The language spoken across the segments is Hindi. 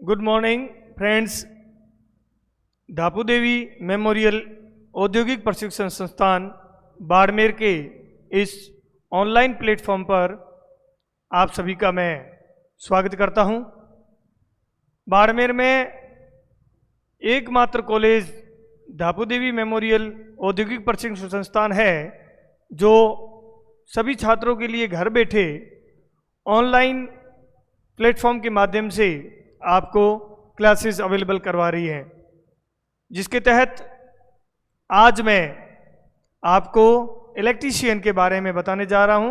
Good morning friends. Dhapu Devi memorial औद्योगिक प्रशिक्षण संस्थान बाड़मेर के इस ऑनलाइन प्लेटफॉर्म पर आप सभी का मैं स्वागत करता हूं। बाड़मेर में एकमात्र कॉलेज धापू देवी मेमोरियल औद्योगिक प्रशिक्षण संस्थान है जो सभी छात्रों के लिए घर बैठे ऑनलाइन प्लेटफॉर्म के माध्यम से आपको क्लासेस अवेलेबल करवा रही है, जिसके तहत आज मैं आपको इलेक्ट्रीशियन के बारे में बताने जा रहा हूं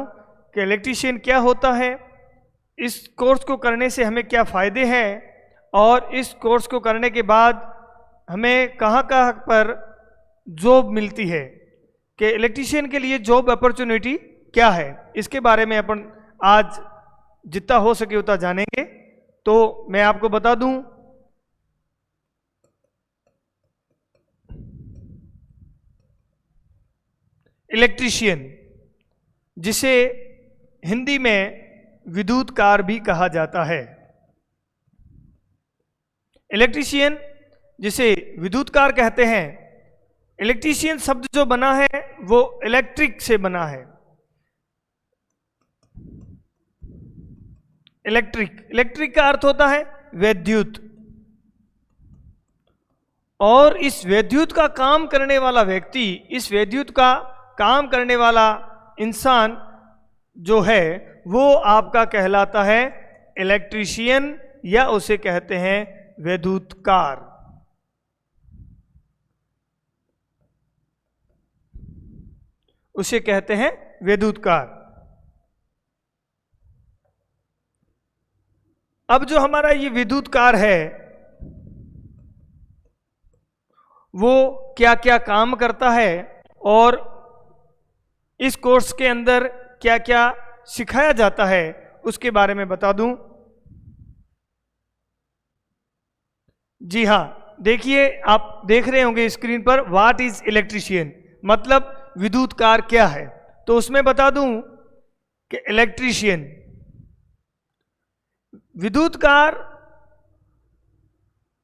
कि इलेक्ट्रीशियन क्या होता है, इस कोर्स को करने से हमें क्या फ़ायदे हैं और इस कोर्स को करने के बाद हमें कहाँ कहाँ पर जॉब मिलती है, कि इलेक्ट्रीशियन के लिए जॉब अपॉर्चुनिटी क्या है। इसके बारे में अपन आज जितना हो सके उतना जानेंगे। तो मैं आपको बता दूं, इलेक्ट्रीशियन जिसे हिंदी में विद्युतकार भी कहा जाता है, इलेक्ट्रीशियन जिसे विद्युतकार कहते हैं। इलेक्ट्रीशियन शब्द जो बना है वो इलेक्ट्रिक से बना है। इलेक्ट्रिक का अर्थ होता है वैद्युत, और इस वैद्युत का काम करने वाला व्यक्ति, इस वैद्युत का काम करने वाला इंसान जो है वो आपका कहलाता है इलेक्ट्रीशियन, या उसे कहते हैं वैद्युतकार। उसे कहते हैं वैद्युतकार। अब जो हमारा ये विद्युतकार है वो क्या क्या काम करता है और इस कोर्स के अंदर क्या क्या सिखाया जाता है उसके बारे में बता दूं। जी हाँ, देखिए, आप देख रहे होंगे स्क्रीन पर व्हाट इज इलेक्ट्रीशियन, मतलब विद्युतकार क्या है। तो उसमें बता दूं कि इलेक्ट्रीशियन, विद्युतकार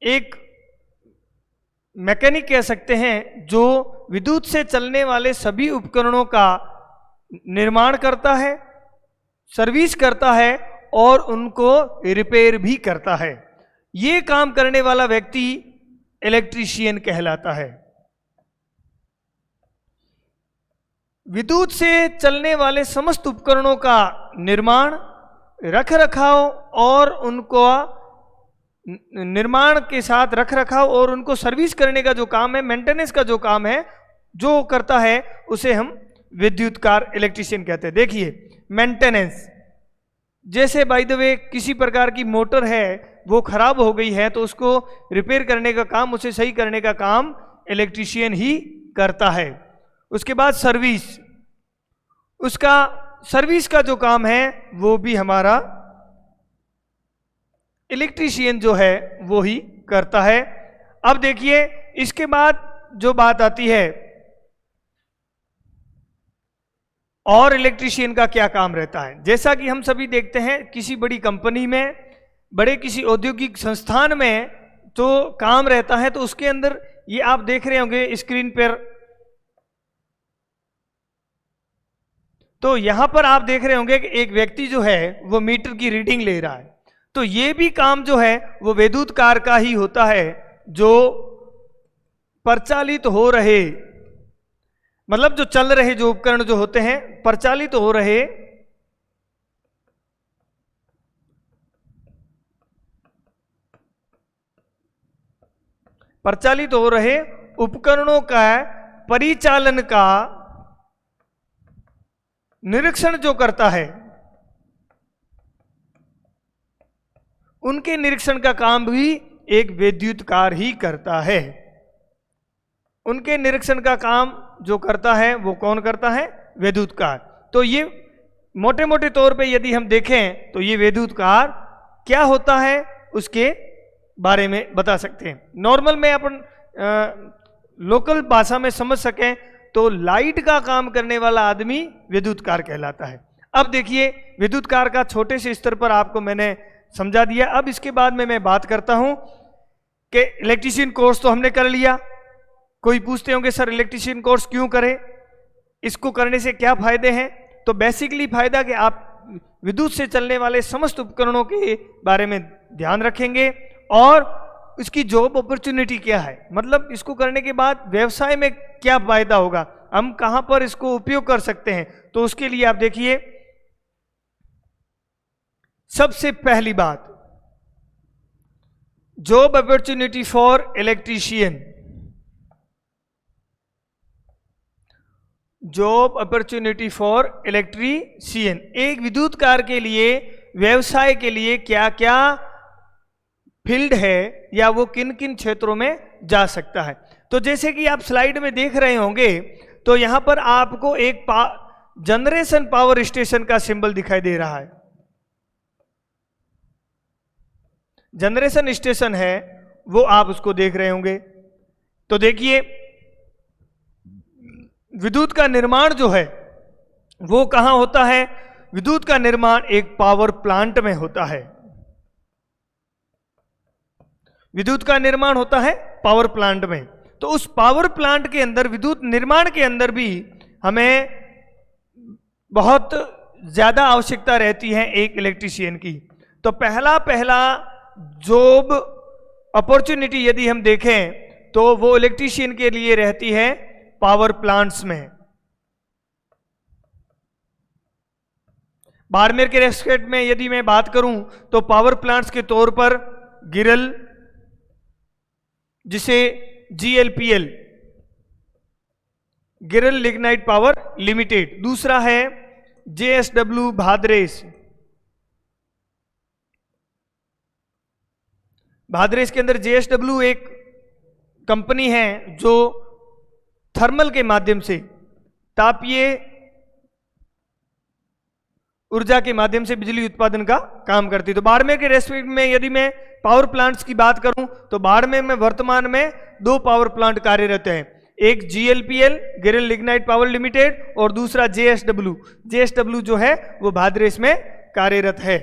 एक मैकेनिक कह सकते हैं जो विद्युत से चलने वाले सभी उपकरणों का निर्माण करता है, सर्विस करता है और उनको रिपेयर भी करता है। ये काम करने वाला व्यक्ति इलेक्ट्रीशियन कहलाता है। विद्युत से चलने वाले समस्त उपकरणों का निर्माण, रख रखाव और उनको निर्माण के साथ रख रखाव और उनको सर्विस करने का जो काम है, मेंटेनेंस का जो काम है, जो करता है उसे हम विद्युतकार इलेक्ट्रीशियन कहते हैं। देखिए, मेंटेनेंस, जैसे बाय द वे किसी प्रकार की मोटर है वो खराब हो गई है तो उसको रिपेयर करने का काम, उसे सही करने का काम इलेक्ट्रीशियन ही करता है। उसके बाद सर्विस, उसका सर्विस का जो काम है वो भी हमारा इलेक्ट्रीशियन जो है वो ही करता है। अब देखिए, इसके बाद जो बात आती है और इलेक्ट्रीशियन का क्या काम रहता है। जैसा कि हम सभी देखते हैं किसी बड़ी कंपनी में, बड़े किसी औद्योगिक संस्थान में तो काम रहता है, तो उसके अंदर ये आप देख रहे होंगे स्क्रीन पर, तो यहां पर आप देख रहे होंगे कि एक व्यक्ति जो है वो मीटर की रीडिंग ले रहा है। तो ये भी काम जो है वो विद्युतकार का ही होता है, जो प्रचालित हो रहे, मतलब जो चल रहे जो उपकरण जो होते हैं, प्रचालित हो रहे उपकरणों का परिचालन का निरीक्षण जो करता है, उनके निरीक्षण का काम भी एक विद्युतकार ही करता है। उनके निरीक्षण का काम जो करता है वो कौन करता है? विद्युतकार। तो ये मोटे मोटे तौर पे यदि हम देखें तो ये विद्युतकार क्या होता है उसके बारे में बता सकते हैं। नॉर्मल में अपन लोकल भाषा में समझ सकें तो लाइट का काम करने वाला आदमी विद्युतकार कहलाता है। अब देखिए, विद्युतकार का छोटे से स्तर पर आपको मैंने समझा दिया। अब इसके बाद में मैं बात करता हूं कि इलेक्ट्रीशियन कोर्स तो हमने कर लिया। कोई पूछते होंगे सर इलेक्ट्रीशियन कोर्स क्यों करें, इसको करने से क्या फायदे हैं? तो बेसिकली फायदा कि आप विद्युत से चलने वाले समस्त उपकरणों के बारे में ध्यान रखेंगे और इसकी जॉब अपॉर्चुनिटी क्या है, मतलब इसको करने के बाद व्यवसाय में क्या फायदा होगा, हम कहां पर इसको उपयोग कर सकते हैं। तो उसके लिए आप देखिए, सबसे पहली बात, job opportunity for electrician. Job opportunity for electrician, एक विद्युतकार के लिए व्यवसाय के लिए क्या क्या फील्ड है या वो किन किन क्षेत्रों में जा सकता है। तो जैसे कि आप स्लाइड में देख रहे होंगे, तो यहां पर आपको एक जनरेशन पावर स्टेशन का सिंबल दिखाई दे रहा है। जनरेशन स्टेशन है वो आप उसको देख रहे होंगे। तो देखिए, विद्युत का निर्माण जो है वो कहां होता है? विद्युत का निर्माण एक पावर प्लांट में होता है। विद्युत का निर्माण होता है पावर प्लांट में। तो उस पावर प्लांट के अंदर, विद्युत निर्माण के अंदर भी हमें बहुत ज्यादा आवश्यकता रहती है एक इलेक्ट्रीशियन की। तो पहला जॉब अपॉर्चुनिटी यदि हम देखें तो वो इलेक्ट्रीशियन के लिए रहती है पावर प्लांट्स में। बाड़मेर के रेस्पेक्ट में यदि मैं बात करूं तो पावर प्लांट्स के तौर पर गिरल, जिसे GLPL, गिरल लिग्नाइट पावर लिमिटेड, दूसरा है JSW भादरेस। भादरेस के अंदर JSW एक कंपनी है जो थर्मल के माध्यम से, तापीय ऊर्जा के माध्यम से बिजली उत्पादन का काम करती है। तो बाड़मेर के रेस्पेक्ट में यदि मैं पावर प्लांट्स की बात करूं तो बाड़मेर में वर्तमान में 2 पावर प्लांट कार्यरत हैं, एक GLPL गिरल लिग्नाइट पावर लिमिटेड और दूसरा JSW। JSW जो है वो भादरेस में कार्यरत है,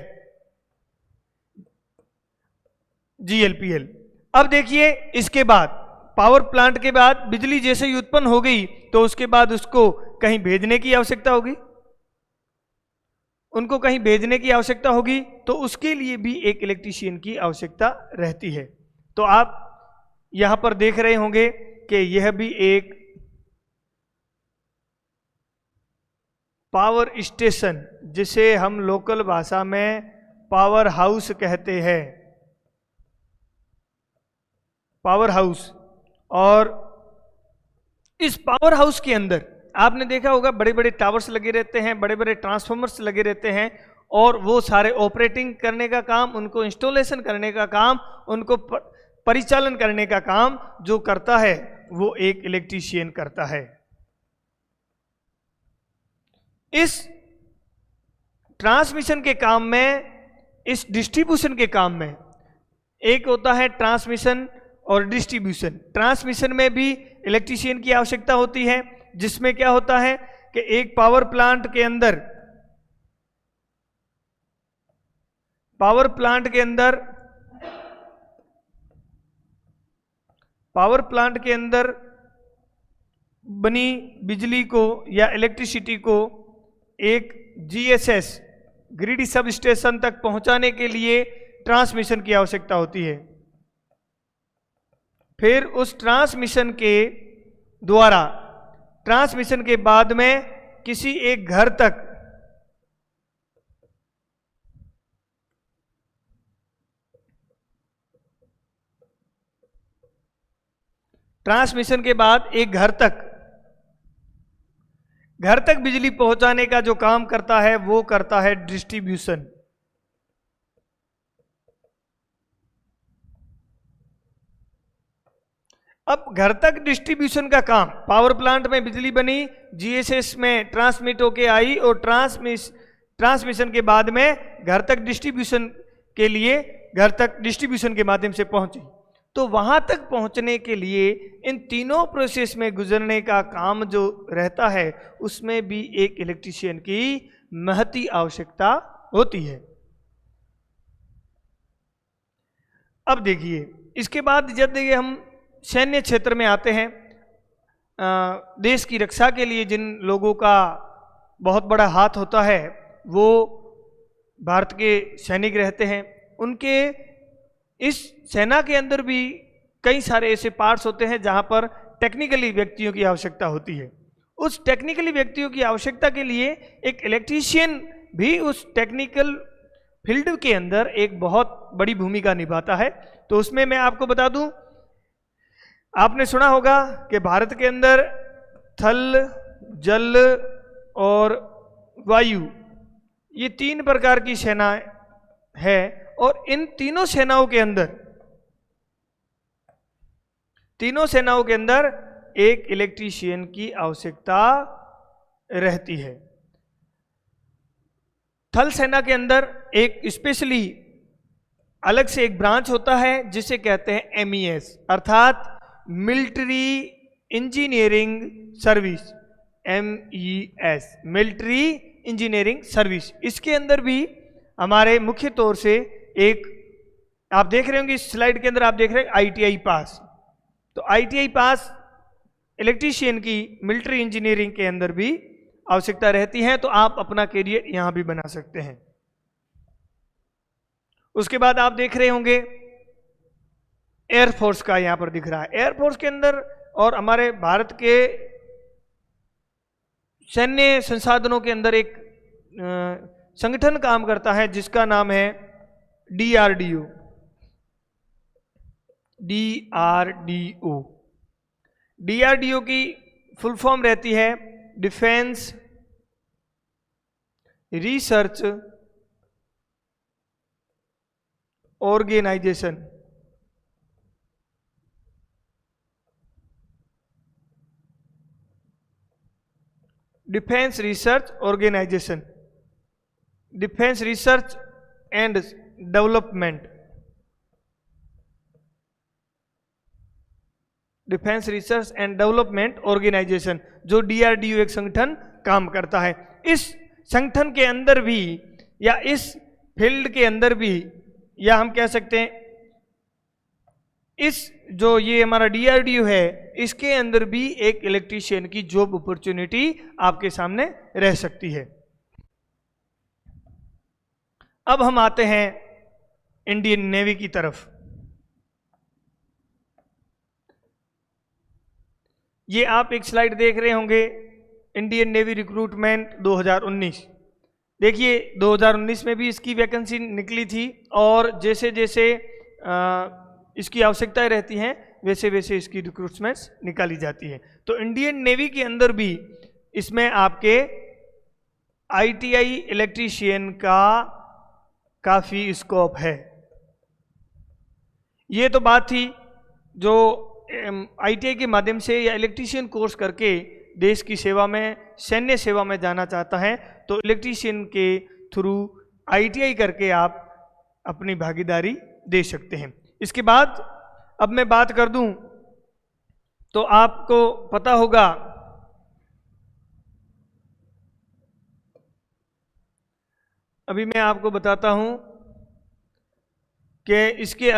GLPL। अब देखिए, इसके बाद पावर प्लांट के बाद बिजली जैसे ही उत्पन्न हो गई तो उसके बाद उसको कहीं भेजने की आवश्यकता होगी, उनको कहीं भेजने की आवश्यकता होगी, तो उसके लिए भी एक इलेक्ट्रीशियन की आवश्यकता रहती है। तो आप यहां पर देख रहे होंगे कि यह भी एक पावर स्टेशन, जिसे हम लोकल भाषा में पावर हाउस कहते हैं, पावर हाउस। और इस पावर हाउस के अंदर आपने देखा होगा बड़े बड़े टावर्स लगे रहते हैं, बड़े बड़े ट्रांसफॉर्मर्स लगे रहते हैं, और वो सारे ऑपरेटिंग करने का काम, उनको इंस्टॉलेशन करने का काम, उनको परिचालन करने का काम जो करता है वो एक इलेक्ट्रीशियन करता है। इस ट्रांसमिशन के काम में, इस डिस्ट्रीब्यूशन के काम में, एक होता है ट्रांसमिशन और डिस्ट्रीब्यूशन। ट्रांसमिशन में भी इलेक्ट्रीशियन की आवश्यकता होती है, जिसमें क्या होता है कि एक पावर प्लांट के अंदर पावर प्लांट के अंदर बनी बिजली को या इलेक्ट्रिसिटी को एक GSS ग्रिड सब स्टेशन तक पहुंचाने के लिए ट्रांसमिशन की आवश्यकता होती है। फिर उस ट्रांसमिशन के द्वारा, ट्रांसमिशन के बाद में किसी एक घर तक ट्रांसमिशन के बाद एक घर तक बिजली पहुंचाने का जो काम करता है वो करता है डिस्ट्रीब्यूशन। अब घर तक डिस्ट्रीब्यूशन का काम, पावर प्लांट में बिजली बनी, GSS में ट्रांसमिट होके आई और ट्रांसमिशन के बाद में घर तक डिस्ट्रीब्यूशन के लिए, घर तक डिस्ट्रीब्यूशन के माध्यम से पहुंची। तो वहां तक पहुंचने के लिए इन तीनों प्रोसेस में गुजरने का काम जो रहता है, उसमें भी एक इलेक्ट्रीशियन की महती आवश्यकता होती है। अब देखिए, इसके बाद जब देखिए हम सैन्य क्षेत्र में आते हैं, देश की रक्षा के लिए जिन लोगों का बहुत बड़ा हाथ होता है वो भारत के सैनिक रहते हैं। उनके इस सेना के अंदर भी कई सारे ऐसे पार्ट्स होते हैं जहां पर टेक्निकली व्यक्तियों की आवश्यकता होती है। उस टेक्निकली व्यक्तियों की आवश्यकता के लिए एक इलेक्ट्रीशियन भी उस टेक्निकल फील्ड के अंदर एक बहुत बड़ी भूमिका निभाता है। तो उसमें मैं आपको बता दूं, आपने सुना होगा कि भारत के अंदर थल, जल और वायु, ये 3 प्रकार की सेना है और इन तीनों सेनाओं के अंदर एक इलेक्ट्रीशियन की आवश्यकता रहती है। थल सेना के अंदर एक स्पेशली अलग से एक ब्रांच होता है जिसे कहते हैं MES, अर्थात military engineering service, MES, military engineering service. इसके अंदर भी हमारे मुख्य तौर से एक, आप देख रहे होंगे इस स्लाइड के अंदर, आप देख रहे हैं ITI पास। तो ITI पास इलेक्ट्रीशियन की मिलिट्री इंजीनियरिंग के अंदर भी आवश्यकता रहती है, तो आप अपना करियर यहां भी बना सकते हैं। उसके बाद आप देख रहे होंगे एयरफोर्स का यहां पर दिख रहा है। एयरफोर्स के अंदर और हमारे भारत के सैन्य संसाधनों के अंदर एक संगठन काम करता है जिसका नाम है DRDO। DRDO की फुल फॉर्म रहती है defence research organisation. Defence research organisation, defence research and development, defence research and development organisation, जो DRDO एक संगठन काम करता है। इस संगठन के अंदर भी या इस फील्ड के अंदर भी, या हम कह सकते हैं इस जो ये हमारा DRDO है इसके अंदर भी एक इलेक्ट्रीशियन की जॉब अपॉर्चुनिटी आपके सामने रह सकती है। अब हम आते हैं इंडियन नेवी की तरफ। ये आप एक स्लाइड देख रहे होंगे, इंडियन नेवी रिक्रूटमेंट 2019। देखिए 2019 में भी इसकी वैकेंसी निकली थी और जैसे जैसे इसकी आवश्यकताएं रहती हैं वैसे वैसे इसकी रिक्रूटमेंट्स निकाली जाती है। तो इंडियन नेवी के अंदर भी इसमें आपके ITI इलेक्ट्रीशियन का काफ़ी स्कोप है। ये तो बात थी जो ITI के माध्यम से या इलेक्ट्रीशियन कोर्स करके देश की सेवा में, सैन्य सेवा में जाना चाहता है तो इलेक्ट्रीशियन के थ्रू ITI करके आप अपनी भागीदारी दे सकते हैं। इसके बाद अब मैं बात कर दूं तो आपको पता होगा अभी मैं आपको बताता हूं कि इसके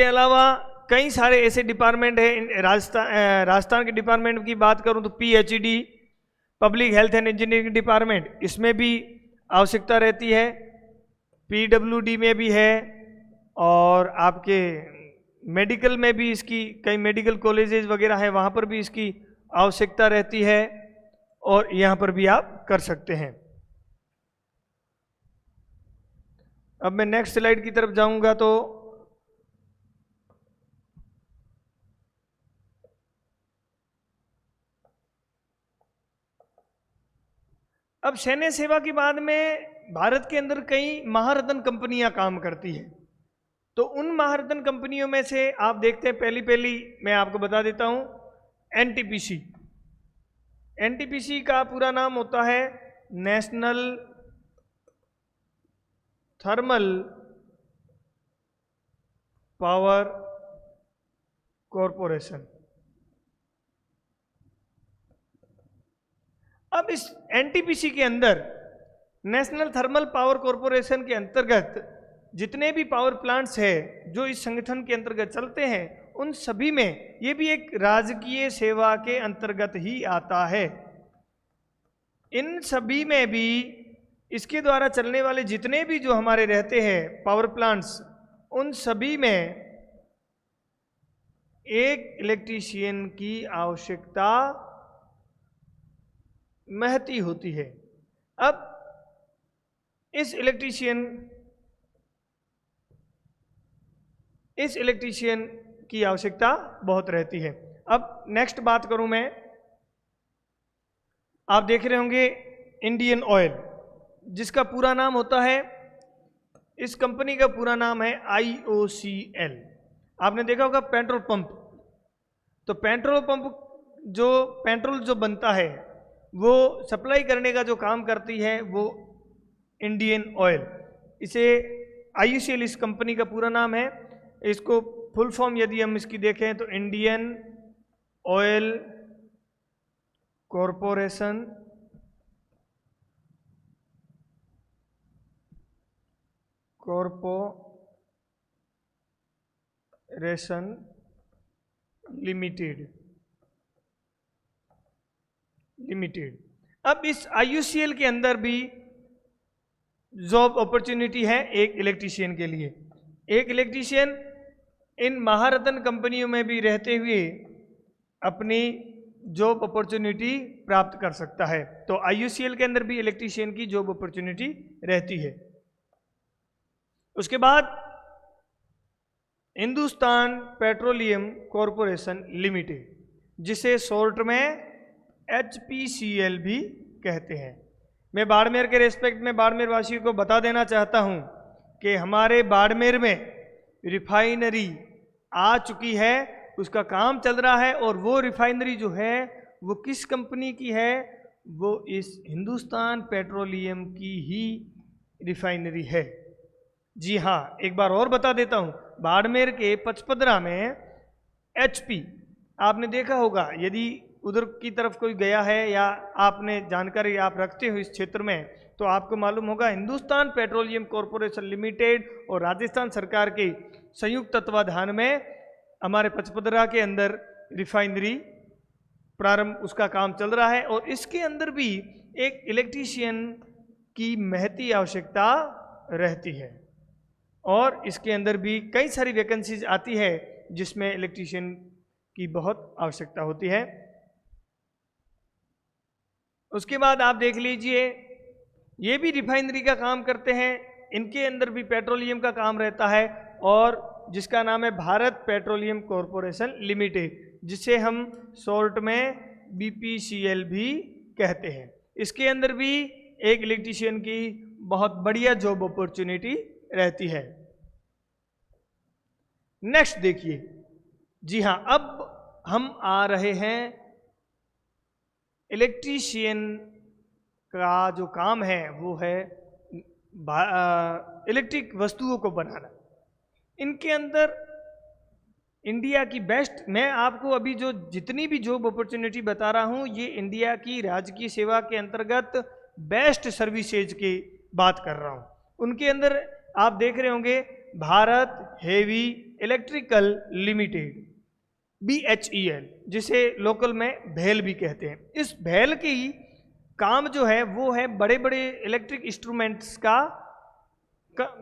अलावा कई सारे ऐसे डिपार्टमेंट हैं। राजस्थान के डिपार्टमेंट की बात करूं तो PHED, public health and engineering department, इसमें भी आवश्यकता रहती है। PWD में भी है और आपके मेडिकल में भी इसकी, कई मेडिकल कॉलेजेस वगैरह है वहाँ पर भी इसकी आवश्यकता रहती है और यहाँ पर भी आप कर सकते हैं। अब मैं नेक्स्ट स्लाइड की तरफ जाऊंगा तो अब सैन्य सेवा के बाद में भारत के अंदर कई महारत्न कंपनियां काम करती हैं। तो उन महारत्न कंपनियों में से आप देखते हैं, पहली मैं आपको बता देता हूं, NTPC। NTPC का पूरा नाम होता है नेशनल थर्मल पावर कॉरपोरेशन। अब इस NTPC के अंदर, नेशनल थर्मल पावर कॉरपोरेशन के अंतर्गत जितने भी पावर प्लांट्स है जो इस संगठन के अंतर्गत चलते हैं, उन सभी में ये भी एक राजकीय सेवा के अंतर्गत ही आता है। इन सभी में भी इसके द्वारा चलने वाले जितने भी जो हमारे रहते हैं पावर प्लांट्स, उन सभी में एक इलेक्ट्रीशियन की आवश्यकता महती होती है। अब इस इलेक्ट्रीशियन की आवश्यकता बहुत रहती है। अब नेक्स्ट बात करूं मैं, आप देख रहे होंगे इंडियन ऑयल, जिसका पूरा नाम होता है, इस कंपनी का पूरा नाम है IOCL। आपने देखा होगा पेट्रोल पंप, तो पेट्रोल पंप जो पेट्रोल जो बनता है वो सप्लाई करने का जो काम करती है वो इंडियन ऑयल, इसे IOCL इस कंपनी का पूरा नाम है। इसको फुल फॉर्म यदि हम इसकी देखें तो इंडियन ऑयल कॉरपोरेशन लिमिटेड। अब इस IOCL के अंदर भी जॉब अपॉर्चुनिटी है एक इलेक्ट्रीशियन के लिए। एक इलेक्ट्रीशियन इन महारत्न कंपनियों में भी रहते हुए अपनी जॉब अपॉर्चुनिटी प्राप्त कर सकता है। तो IOCL के अंदर भी इलेक्ट्रीशियन की जॉब अपॉर्चुनिटी रहती है। उसके बाद हिंदुस्तान पेट्रोलियम कॉरपोरेशन लिमिटेड, जिसे शॉर्ट में HPCL भी कहते हैं। मैं बाड़मेर के रेस्पेक्ट में बाड़मेर वासियों को बता देना चाहता हूं कि हमारे बाड़मेर में रिफाइनरी आ चुकी है, उसका काम चल रहा है, और वो रिफाइनरी जो है वो किस कंपनी की है, वो इस हिंदुस्तान पेट्रोलियम की ही रिफाइनरी है। जी हाँ, एक बार और बता देता हूँ, बाड़मेर के पचपदरा में HP, आपने देखा होगा, यदि उधर की तरफ कोई गया है या आपने जानकारी आप रखते हो इस क्षेत्र में, तो आपको मालूम होगा हिंदुस्तान पेट्रोलियम कॉरपोरेशन लिमिटेड और राजस्थान सरकार के संयुक्त तत्वाधान में हमारे पचपदरा के अंदर रिफाइनरी प्रारंभ उसका काम चल रहा है, और इसके अंदर भी एक इलेक्ट्रीशियन की महती आवश्यकता रहती है, और इसके अंदर भी कई सारी वैकेंसीज आती है जिसमें इलेक्ट्रीशियन की बहुत आवश्यकता होती है। उसके बाद आप देख लीजिए, ये भी रिफाइनरी का काम करते हैं, इनके अंदर भी पेट्रोलियम का काम रहता है, और जिसका नाम है भारत पेट्रोलियम कॉरपोरेशन लिमिटेड, जिसे हम शॉर्ट में BPCL भी कहते हैं। इसके अंदर भी एक इलेक्ट्रीशियन की बहुत बढ़िया जॉब अपॉर्चुनिटी रहती है। नेक्स्ट देखिए, जी हाँ, अब हम आ रहे हैं इलेक्ट्रीशियन का जो काम है वो है इलेक्ट्रिक वस्तुओं को बनाना। इनके अंदर इंडिया की बेस्ट, मैं आपको अभी जो जितनी भी जॉब अपॉर्चुनिटी बता रहा हूँ, ये इंडिया की राजकीय सेवा के अंतर्गत बेस्ट सर्विसेज की बात कर रहा हूँ। उनके अंदर आप देख रहे होंगे Bharat heavy electrical limited, BHEL, जिसे लोकल में भेल भी कहते हैं। इस भेल की काम जो है वो है बड़े बड़े इलेक्ट्रिक इंस्ट्रूमेंट्स का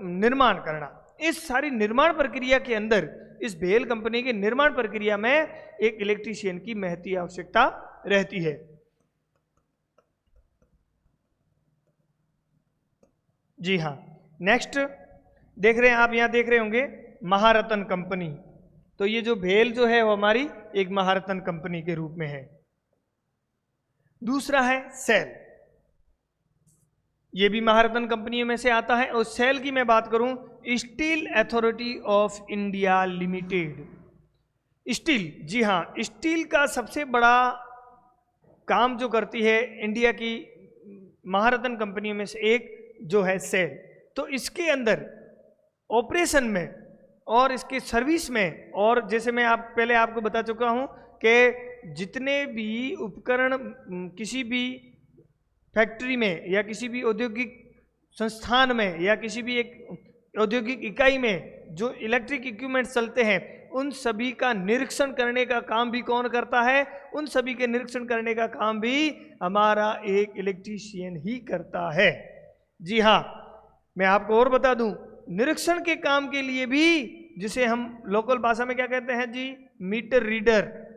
निर्माण करना। इस सारी निर्माण प्रक्रिया के अंदर, इस भेल कंपनी के निर्माण प्रक्रिया में एक इलेक्ट्रीशियन की महती आवश्यकता रहती है। जी हाँ, नेक्स्ट देख रहे हैं आप, यहां देख रहे होंगे महारत्न कंपनी। तो ये जो भेल जो है वो हमारी एक महारत्न कंपनी के रूप में है। दूसरा है सेल, ये भी महारत्न कंपनियों में से आता है। और सेल की मैं बात करूं, steel authority of India limited. Steel, जी हाँ, स्टील का सबसे बड़ा काम जो करती है इंडिया की महारत्न कंपनियों में से एक जो है सेल। तो इसके अंदर ऑपरेशन में और इसके सर्विस में, और जैसे मैं पहले आपको बता चुका हूं कि जितने भी उपकरण किसी भी फैक्ट्री में या किसी भी औद्योगिक संस्थान में या किसी भी एक औद्योगिक इकाई में जो इलेक्ट्रिक इक्विपमेंट्स चलते हैं उन सभी का निरीक्षण करने का काम भी कौन करता है? उन सभी के निरीक्षण करने का काम भी हमारा एक इलेक्ट्रीशियन ही करता है। जी हाँ, मैं आपको और बता दूं, निरीक्षण के काम के लिए भी, जिसे हम लोकल भाषा में क्या कहते हैं जी, मीटर रीडर,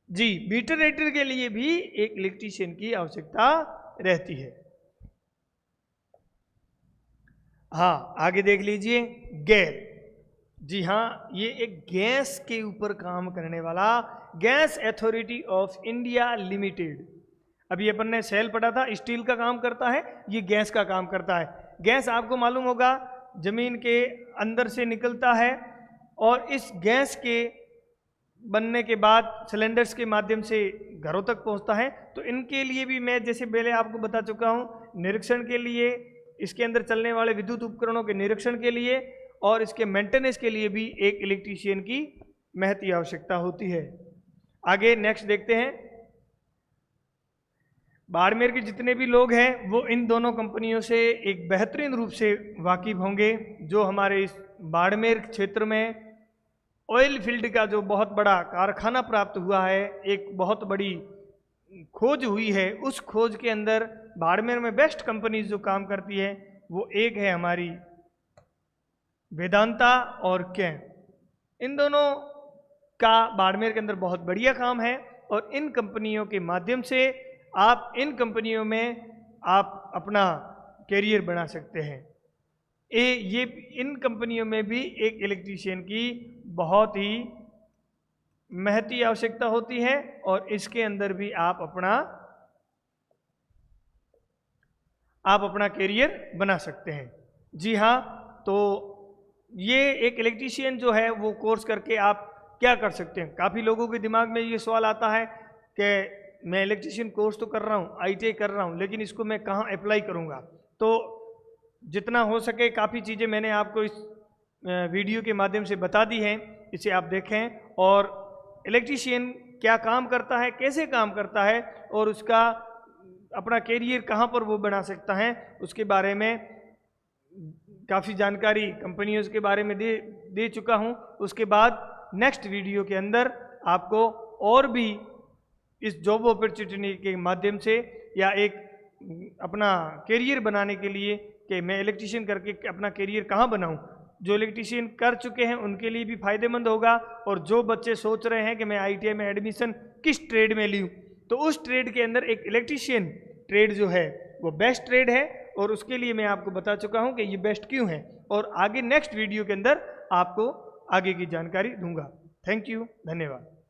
जी मीटर रीडर के लिए भी एक इलेक्ट्रीशियन की आवश्यकता रहती है। हाँ, आगे देख लीजिए, गैल। जी हाँ, ये एक गैस के ऊपर काम करने वाला gas authority of India limited. अभी अपन ने सेल पढ़ा था, स्टील का काम करता है, ये गैस का काम करता है। गैस आपको मालूम होगा जमीन के अंदर से निकलता है और इस गैस के बनने के बाद सिलेंडर्स के माध्यम से घरों तक पहुंचता है। तो इनके लिए भी मैं जैसे पहले आपको बता चुका हूं, निरीक्षण के लिए, इसके अंदर चलने वाले विद्युत उपकरणों के निरीक्षण के लिए और इसके मेंटेनेंस के लिए भी एक इलेक्ट्रीशियन की महती आवश्यकता होती है। आगे नेक्स्ट देखते हैं। बाड़मेर के जितने भी लोग हैं वो इन दोनों कंपनियों से एक बेहतरीन रूप से वाकिफ होंगे। जो हमारे इस बाड़मेर क्षेत्र में ऑयल फील्ड का जो बहुत बड़ा कारखाना प्राप्त हुआ है, एक बहुत बड़ी खोज हुई है, उस खोज के अंदर बाड़मेर में बेस्ट कंपनीज जो काम करती है वो एक है हमारी वेदांता और कैन। इन दोनों का बाड़मेर के अंदर बहुत बढ़िया काम है और इन कंपनियों के माध्यम से आप इन कंपनियों में आप अपना कैरियर बना सकते हैं। ये इन कंपनियों में भी एक इलेक्ट्रीशियन की बहुत ही महती आवश्यकता होती है और इसके अंदर भी आप अपना कैरियर बना सकते हैं। जी हाँ, तो ये एक इलेक्ट्रीशियन जो है वो कोर्स करके आप क्या कर सकते हैं। काफ़ी लोगों के दिमाग में ये सवाल आता है कि मैं इलेक्ट्रीशियन कोर्स तो कर रहा हूँ, ITI कर रहा हूँ, लेकिन इसको मैं कहाँ अप्लाई करूँगा। तो जितना हो सके काफ़ी चीज़ें मैंने आपको इस वीडियो के माध्यम से बता दी हैं, इसे आप देखें और इलेक्ट्रीशियन क्या काम करता है, कैसे काम करता है और उसका अपना कैरियर कहाँ पर वो बना सकता है, उसके बारे में काफ़ी जानकारी कंपनियों के बारे में दे चुका हूँ। उसके बाद नेक्स्ट वीडियो के अंदर आपको और भी इस जॉब अपॉर्चुनिटी के माध्यम से या एक अपना कैरियर बनाने के लिए कि मैं इलेक्ट्रीशियन करके अपना कैरियर कहाँ बनाऊँ, जो इलेक्ट्रीशियन कर चुके हैं उनके लिए भी फायदेमंद होगा। और जो बच्चे सोच रहे हैं कि मैं ITI में एडमिशन किस ट्रेड में लूँ, तो उस ट्रेड के अंदर एक इलेक्ट्रीशियन ट्रेड जो है वो बेस्ट ट्रेड है और उसके लिए मैं आपको बता चुका हूँ कि ये बेस्ट क्यों है और आगे नेक्स्ट वीडियो के अंदर आपको आगे की जानकारी दूंगा। थैंक यू, धन्यवाद।